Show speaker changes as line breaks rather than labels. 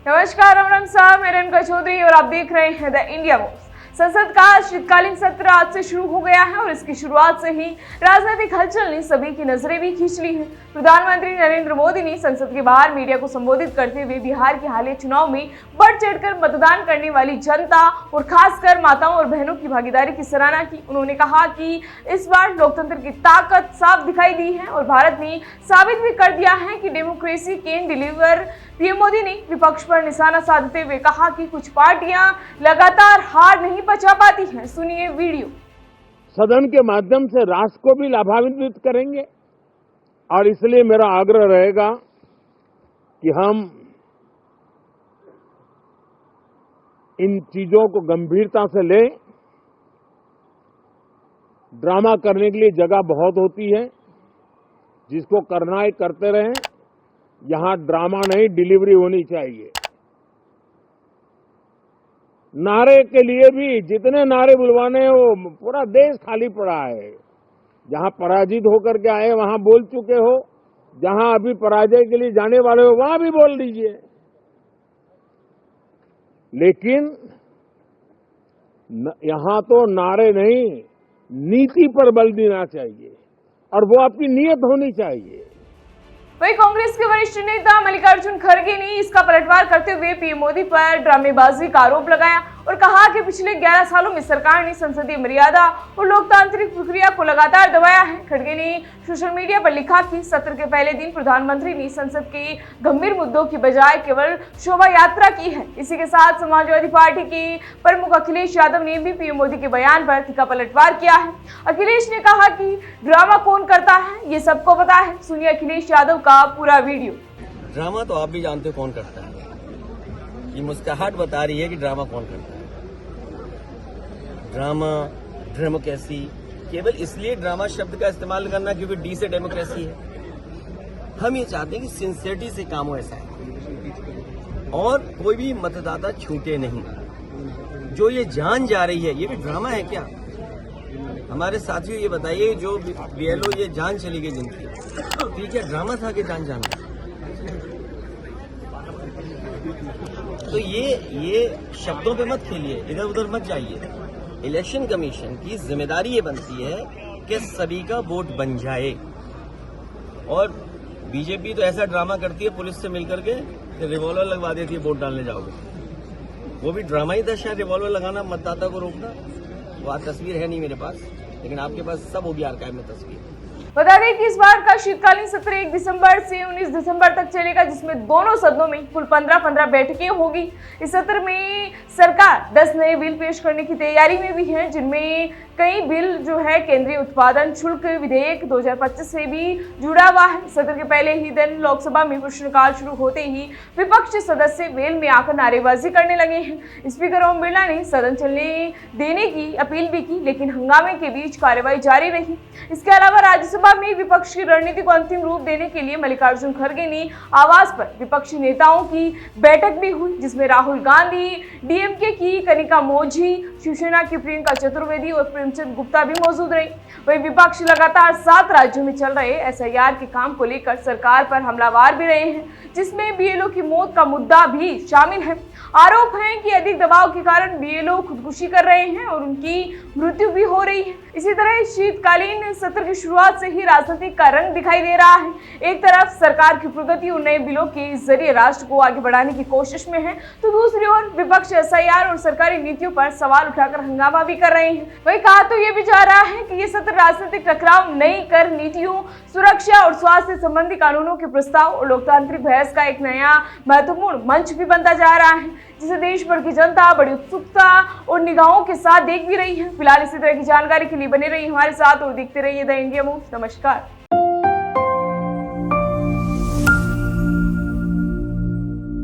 नमस्कार, राम साहब, मैं रेणुका चौधरी और आप देख रहे हैं द इंडिया मूव्स। संसद का शीतकालीन सत्र आज से शुरू हो गया है और इसकी शुरुआत से ही राजनीतिक हलचल ने सभी की नजरें भी खींच ली है। प्रधानमंत्री नरेंद्र मोदी ने संसद के बाहर मीडिया को संबोधित करते हुए बिहार के हालिया चुनाव में बढ़ चढ़कर मतदान करने वाली जनता और खासकर माताओं और बहनों की भागीदारी की सराहना की। उन्होंने कहा कि इस बार लोकतंत्र की ताकत साफ दिखाई दी है और भारत ने साबित भी कर दिया है कि democracy can deliver. PM Modi ने विपक्ष पर निशाना साधते हुए कहा कि कुछ पार्टियां लगातार हार नहीं पचा पाती हैं। सुनिए वीडियो।
सदन के माध्यम से राष्ट्र को भी लाभान्वित करेंगे और इसलिए मेरा आग्रह रहेगा कि हम इन चीजों को गंभीरता से लें। ड्रामा करने के लिए जगह बहुत होती है, जिसको करना है करते रहें। यहां ड्रामा नहीं, डिलीवरी होनी चाहिए। नारे के लिए भी जितने नारे बुलवाने हैं वो पूरा देश खाली पड़ा है। जहां पराजित होकर के आए वहां बोल चुके हो, जहां अभी पराजय के लिए जाने वाले हो वहां भी बोल दीजिए, लेकिन यहां तो नारे नहीं, नीति पर बल देना चाहिए और वो आपकी नियत होनी चाहिए।
वहीं कांग्रेस के वरिष्ठ नेता मल्लिकार्जुन खड़गे ने इसका पलटवार करते हुए पीएम मोदी पर ड्रामेबाजी का आरोप लगाया और कहा कि पिछले 11 सालों में सरकार ने संसदीय मर्यादा और लोकतांत्रिक प्रक्रिया को लगातार दबाया है। खड़गे ने सोशल मीडिया पर लिखा कि सत्र के पहले दिन प्रधानमंत्री ने संसद के गंभीर मुद्दों की बजाय केवल शोभा यात्रा की है। इसी के साथ समाजवादी पार्टी के प्रमुख अखिलेश यादव ने भी पीएम मोदी के बयान पर तीखा पलटवार किया है। अखिलेश ने कहा कि ड्रामा कौन करता है ये सबको पता है। सुनिए अखिलेश यादव का पूरा वीडियो।
ड्रामा तो आप भी जानते हो कौन करता है। ये मुस्कुराहट बता रही है कि ड्रामा कौन करता है। ड्रामा, डेमोक्रेसी, केवल इसलिए ड्रामा शब्द का इस्तेमाल करना क्योंकि डी से डेमोक्रेसी है। हम ये चाहते हैं कि सिंसियरिटी से काम हो ऐसा है और कोई भी मतदाता छूटे नहीं। जो ये जान जा रही है ये भी ड्रामा है क्या? हमारे साथियों ये बताइए, जो बीएलओ ये जान चली गई जिनकी, ठीक है, ड्रामा था कि जान जाना? तो ये शब्दों पे मत खेलिए, इधर उधर मत जाइए। इलेक्शन कमीशन की जिम्मेदारी ये बनती है कि सभी का वोट बन जाए और बीजेपी तो ऐसा ड्रामा करती है पुलिस से मिलकर के रिवॉल्वर लगवा देती है वोट डालने जाओगे। वो भी ड्रामा ही था शायद, रिवॉल्वर लगाना, मतदाता को रोकना। वो आज तस्वीर है नहीं मेरे पास, लेकिन आपके पास सब होगी आर्काइव में तस्वीर।
बता दें कि इस बार का शीतकालीन सत्र 1 दिसंबर से 19 दिसंबर तक चलेगा, जिसमें दोनों सदनों में कुल 15 बैठकें होगी। इस सत्र में सरकार 10 नए बिल पेश करने की तैयारी में भी है, जिनमें कई बिल जो है केंद्रीय उत्पादन शुल्क विधेयक 2025 से भी जुड़ा हुआ है। सत्र के पहले ही दिन लोकसभा में प्रश्नकाल शुरू होते ही विपक्षी सदस्य वेल में आकर नारेबाजी करने लगे हैं। स्पीकर ओम बिरला ने सदन चलने देने की अपील भी की, लेकिन हंगामे के बीच कार्यवाही जारी रही। इसके अलावा राज्यसभा में विपक्ष की रणनीति को अंतिम रूप देने के लिए मल्लिकार्जुन खड़गे ने आवास पर विपक्षी नेताओं की बैठक भी हुई, जिसमें राहुल गांधी, डीएमके की कनिका मोझी, शिवसेना की प्रियंका चतुर्वेदी और प्रेमचंद गुप्ता भी मौजूद रहे। वही विपक्ष लगातार 7 राज्यों में चल रहे एसआईआर के काम को लेकर सरकार पर हमलावर भी रहे हैं, जिसमें बीएलओ की मौत का मुद्दा भी शामिल है। आरोप है कि अधिक दबाव के कारण बीएलओ खुदकुशी कर रहे हैं और उनकी मृत्यु भी हो रही है। इसी तरह शीतकालीन सत्र की शुरुआत से ही राजनीतिक का रंग दिखाई दे रहा है। एक तरफ सरकार की प्रगति और नए बिलों के जरिए राष्ट्र को आगे बढ़ाने की कोशिश में है, तो दूसरी ओर विपक्ष एसआईआर और सरकारी नीतियों पर सवाल उठाकर हंगामा भी कर रहे हैं। वही कहा तो ये भी जा रहा है कि ये सत्र राजनीतिक टकराव नहीं कर नीतियों, सुरक्षा और स्वास्थ्य संबंधी कानूनों के प्रस्ताव और लोकतांत्रिक बहस का एक नया महत्वपूर्ण मंच भी बनता जा रहा है, जिसे देश भर की जनता बड़ी उत्सुकता और निगाहों के साथ देख भी रही है। फिलहाल इसी तरह की जानकारी के लिए बने रहिए हमारे साथ और देखते रहिए द इंडिया मूव्स। नमस्कार।